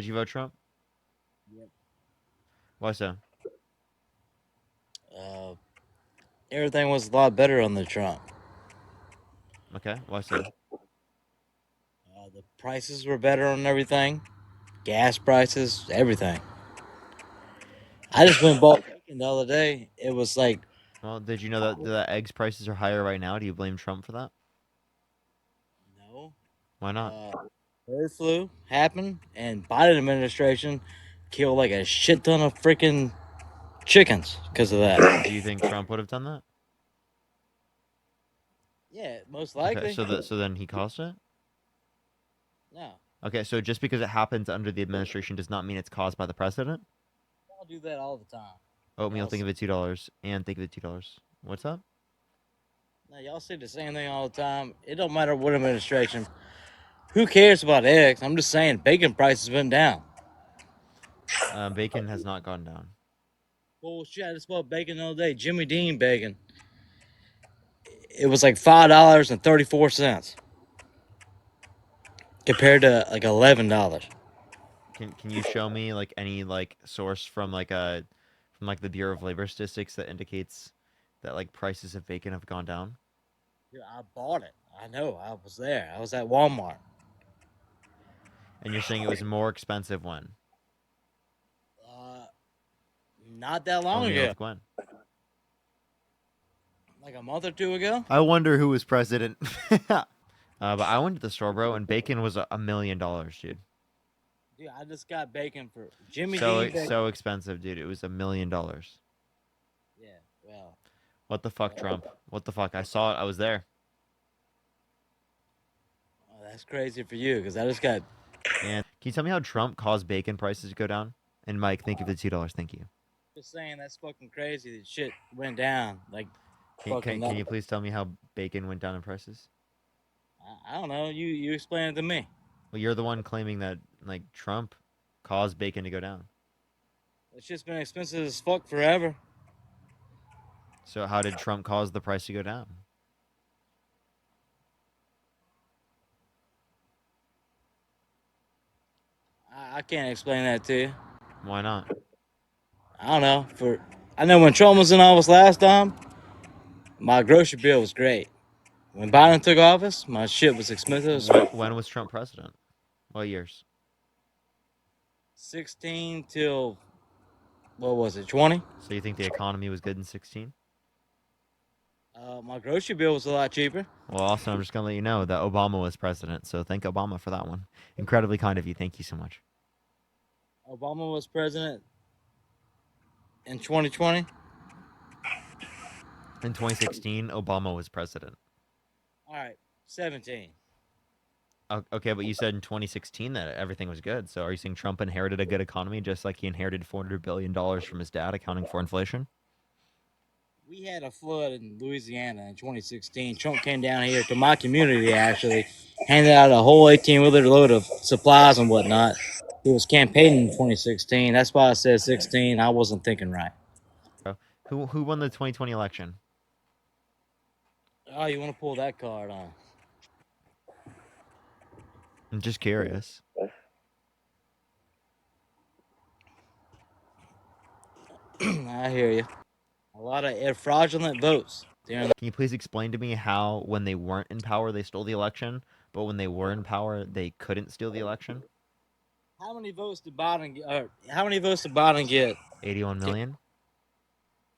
Did you vote Trump? Yep. Why so? Uh, Everything was a lot better on the Trump. Okay, why so? The prices were better on everything. Gas prices, everything. I just went and bought bacon the other day. It was like, Well, did you know that the eggs prices are higher right now? Do you blame Trump for that? no, Why not? uh, bird flu happened, and Biden administration killed like a shit ton of freaking chickens because of that. Do you think Trump would have done that? Yeah, most Okay, likely. so then he caused it? No, Okay, so just because it happens under the administration does not mean it's caused by the president? y'all do that all the time. Oatmeal, Y'all, think of it $2. And think of it $2. What's up? now y'all say the same thing all the time. It don't matter what administration. Who cares about eggs? I'm just saying, bacon prices went down. Bacon has not gone down. Bullshit! I just bought bacon the other day. Jimmy Dean bacon. It was like $5.34 compared to like $11. Can you show me like any like source from like the Bureau of Labor Statistics that indicates that like prices of bacon have gone down? Dude, I bought it. I know. I was there. I was at Walmart. And you're saying it was more expensive when? Uh, Not that Let long me know ago. with Gwen. Like a month or two ago. I wonder who was president. But I went to the store, bro, and bacon was $1 million, dude. Dude, I just got bacon for Jimmy Dean So bacon. expensive, dude. It was $1 million. Yeah. Well. What the fuck, Trump? What the fuck? I saw it. I was there. That's crazy for you because I just got. And can you tell me how Trump caused bacon prices to go down? And Mike, thank you for the $2. Thank you. Just saying that's fucking crazy. That shit went down like Can, fucking. can, can you please tell me how bacon went down in prices? I don't know. You explain it to me. Well, you're the one claiming that like Trump caused bacon to go down. It's just been expensive as fuck forever. So how did Trump cause the price to go down? I can't explain that to you. Why not? I don't know. I know when Trump was in office last time, my grocery bill was great. When Biden took office, my shit was expensive as fuck. When was Trump president? What years? 16 till what was it? 20. So you think the economy was good in 16? My grocery bill was a lot cheaper. Well, also, I'm just going to let you know that Obama was president. So thank Obama for that one. Incredibly kind of you. Thank you so much. Obama was president in 2020. In 2016, Obama was president. All right, 17. Okay, but you said in 2016 that everything was good. So are you saying Trump inherited a good economy just like he inherited $400 billion from his dad, accounting for inflation? We had a flood in Louisiana in 2016. Trump came down here to my community, actually, handed out a whole 18-wheeler load of supplies and whatnot. He was campaigning in 2016. That's why I said 16. I wasn't thinking right. So who won the 2020 election? Oh, you want to pull that card on? I'm just curious. I hear you. A lot of fraudulent votes. Can you please explain to me how, when they weren't in power, they stole the election, but when they were in power, they couldn't steal the election? How many votes did Biden get? How many votes did Biden get? 81 million?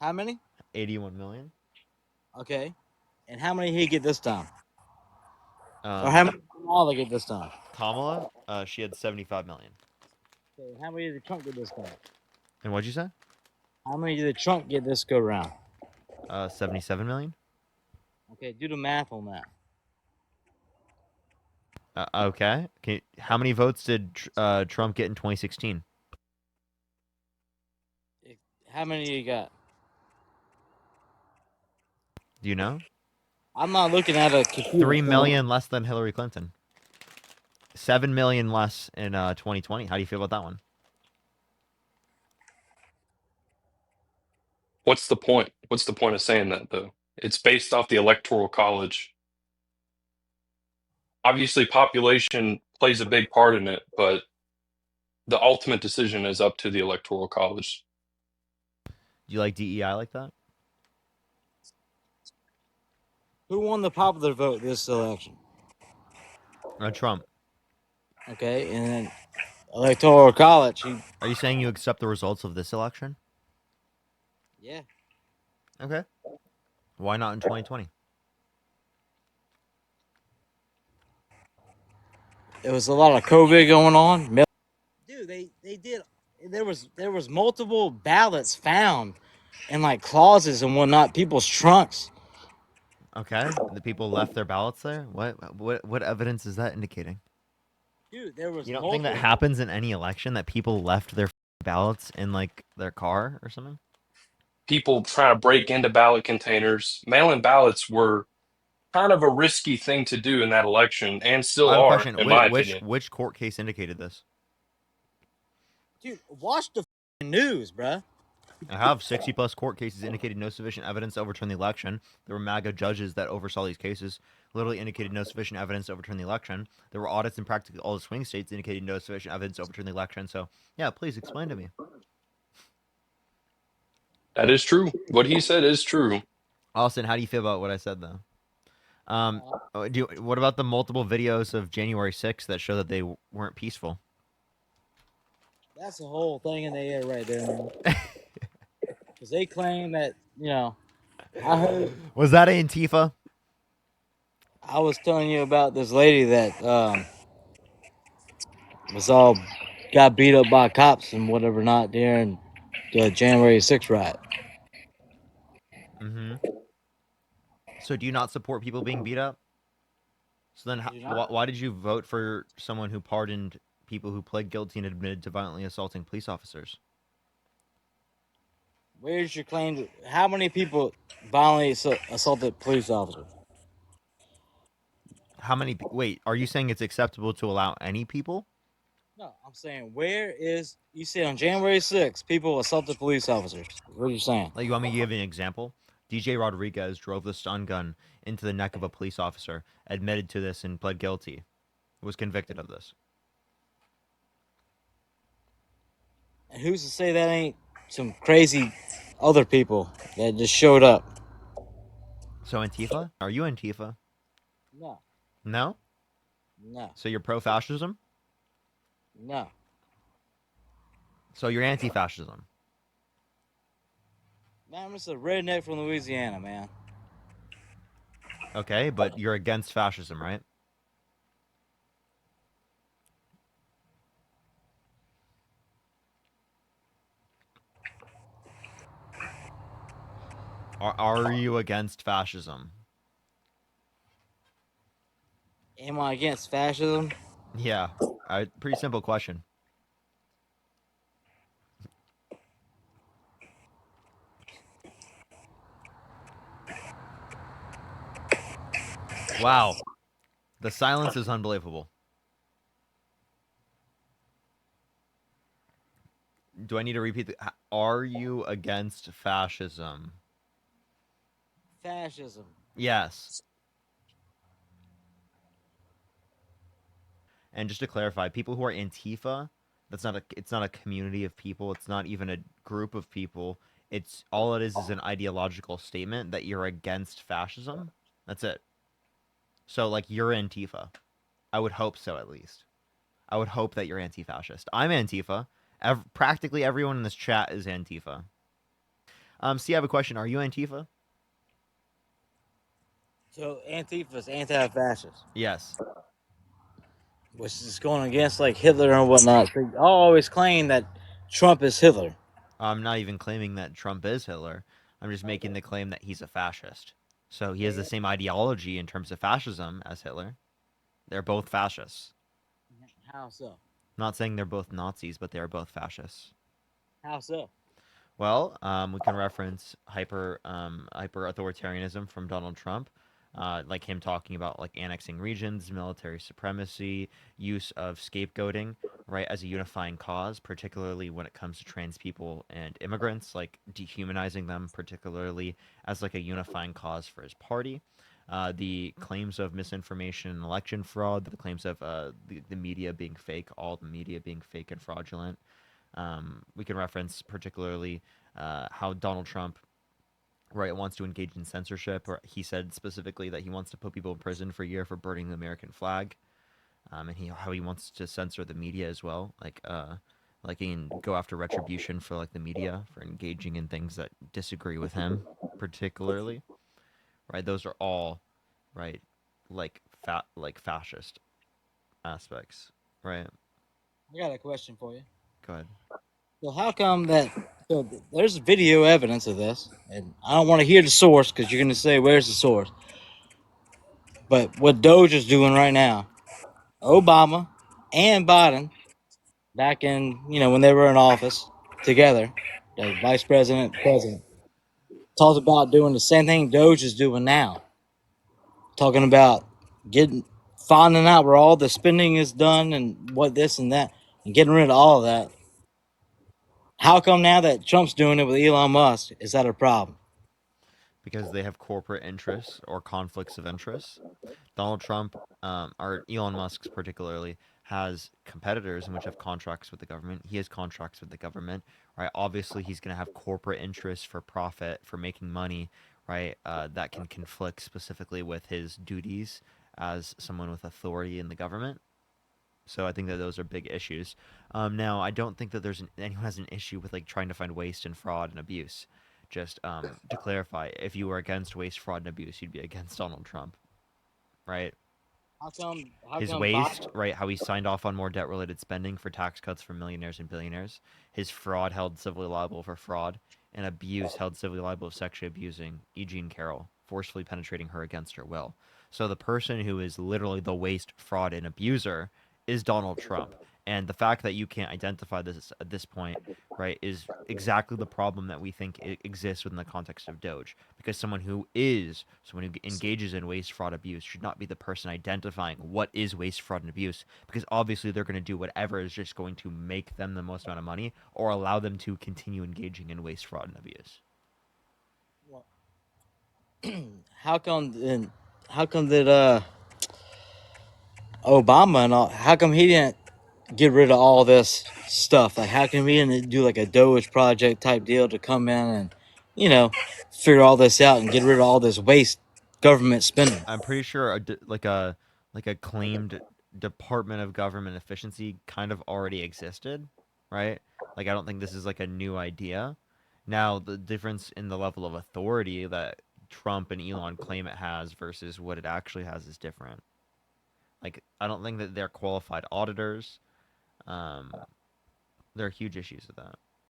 How many? 81 million? Okay. And how many he get this time? Or how Um, many did Kamala get this time? Kamala, she had 75 million. Okay. How many did Trump get this time? And what'd you say? How many did Trump get this go round? 77 million? Okay, do the math on that. Okay. How many votes did Trump get in 2016? How many you got? Do you know? I'm not looking at a computer 3 screen. million less than Hillary Clinton. 7 million less in 2020. How do you feel about that one? What's the point? What's the point of saying that though? It's based off the electoral college. Obviously population plays a big part in it, but The ultimate decision is up to the Electoral College. Do you like DEI like that? Who won the popular vote this election? Trump. Okay, and then Electoral College. Are you saying you accept the results of this election? Yeah, Okay. Why not in 2020? there was a lot of COVID going on. Dude, they did. There was multiple ballots found in like closets and whatnot, people's trunks. Okay. The people left their ballots there? What evidence is that indicating? Dude, there was You don't think that multiple. happens in any election that people left their ballots in like their car or something? People trying to break into ballot containers. Mail-in ballots were kind of a risky thing to do in that election, and I still have a are, question. in Which my which opinion. which court case indicated this? Dude, watch the news, bruh. I have 60 plus court cases indicated no sufficient evidence to overturn the election. There were MAGA judges that oversaw these cases, literally indicated no sufficient evidence to overturn the election. There were audits in practically all the swing states indicating no sufficient evidence to overturn the election. So, yeah, please explain to me. That is true. What he said is true. Austin, how do you feel about what I said, though? Um, what about the multiple videos of January 6th that show that they weren't peaceful? That's the whole thing in the air right there, man. Because they claim that I heard. Was that Antifa? I was telling you about this lady that was all got beat up by cops and whatever not during the January 6th riot. Mm-hmm. So do you not support people being beat up? So then, Do not. why did you vote for someone who pardoned people who pled guilty and admitted to violently assaulting police officers? Where's your claim? How many people violently assaulted police officers? How many? Wait, are you saying it's acceptable to allow any people? No, I'm saying where is you said on January 6th people assaulted police officers. What are you saying? Like, you want me to give you an example? DJ Rodriguez drove the stun gun into the neck of a police officer, admitted to this, and pled guilty. Was convicted of this. And who's to say that ain't some crazy other people that just showed up? So Antifa? Are you Antifa? No, No. no, So you're pro-fascism? no. So you're anti-fascism? Man, I'm just a redneck from Louisiana, man. Okay, but you're against fascism, right? Are you against fascism? Am I against fascism? Yeah. Pretty simple question. Wow. The silence is unbelievable. Do I need to repeat are you against fascism? Fascism. Yes. And just to clarify, people who are Antifa, it's not a community of people, it's not even a group of people. It's all it is an ideological statement that you're against fascism. That's it. So like you're Antifa. I would hope so at least. I would hope that you're anti-fascist. I'm Antifa. Practically everyone in this chat is Antifa. See, I have a question. Are you Antifa? So Antifa is anti-fascist, Yes. which is going against like Hitler and whatnot. They always claim that Trump is Hitler. I'm not even claiming that Trump is Hitler. I'm just making the claim that he's a fascist. So he has the Okay. same ideology in terms of fascism as Hitler. They're both fascists. How so? I'm not saying they're both Nazis, but they are both fascists. How so? Well, we can reference hyper authoritarianism from Donald Trump, like him talking about like annexing regions, military supremacy, use of scapegoating, right, as a unifying cause, particularly when it comes to trans people and immigrants, like dehumanizing them, particularly as like a unifying cause for his party. The claims of misinformation and election fraud, the claims of the media being fake, all the media being fake and fraudulent. We can reference particularly how Donald Trump, right, wants to engage in censorship, or he said specifically that he wants to put people in prison for a year for burning the American flag, and how he wants to censor the media as well, like he can go after retribution for like the media for engaging in things that disagree with him, particularly, right? Those are all right, like fascist aspects, right? I got a question for you. Go ahead. So how come that? So there's video evidence of this, and I don't want to hear the source because you're going to say where's the source. But what Doge is doing right now, Obama and Biden, back in when they were in office together, the vice president, president, talks about doing the same thing Doge is doing now, talking about getting finding out where all the spending is done and what this and that, and getting rid of all of that. How come now that Trump's doing it with Elon Musk, is that a problem? Because they have corporate interests or conflicts of interest. Donald Trump, or Elon Musk particularly, has competitors in which have contracts with the government. He has contracts with the government, right? Obviously, he's going to have corporate interests for profit, for making money, right? That can conflict specifically with his duties as someone with authority in the government. So I think that those are big issues. Now, I don't think that anyone has an issue with like trying to find waste and fraud and abuse. Just to clarify, if you were against waste, fraud, and abuse, you'd be against Donald Trump, right? How come? How His come waste, Biden? right? How he signed off on more debt related spending for tax cuts for millionaires and billionaires. His fraud held civilly liable for fraud, and abuse held civilly liable of sexually abusing E. Jean Carroll, forcefully penetrating her against her will. So the person who is literally the waste, fraud, and abuser is Donald Trump. And the fact that you can't identify this at this point, right, is exactly the problem that we think exists within the context of Doge. Because someone who engages in waste, fraud, abuse should not be the person identifying what is waste, fraud, and abuse. Because obviously they're going to do whatever is just going to make them the most amount of money or allow them to continue engaging in waste, fraud, and abuse. How come? How come that Obama and all? How come he didn't get rid of all this stuff? Like, how come he didn't do like a Doge project type deal to come in and, you know, figure all this out and get rid of all this waste government spending? I'm pretty sure like a claimed Department of Government Efficiency kind of already existed, right? Like I don't think this is like a new idea. Now the difference in the level of authority that Trump and Elon claim it has versus what it actually has is different. Like I don't think that they're qualified auditors. Um, there are huge issues with that.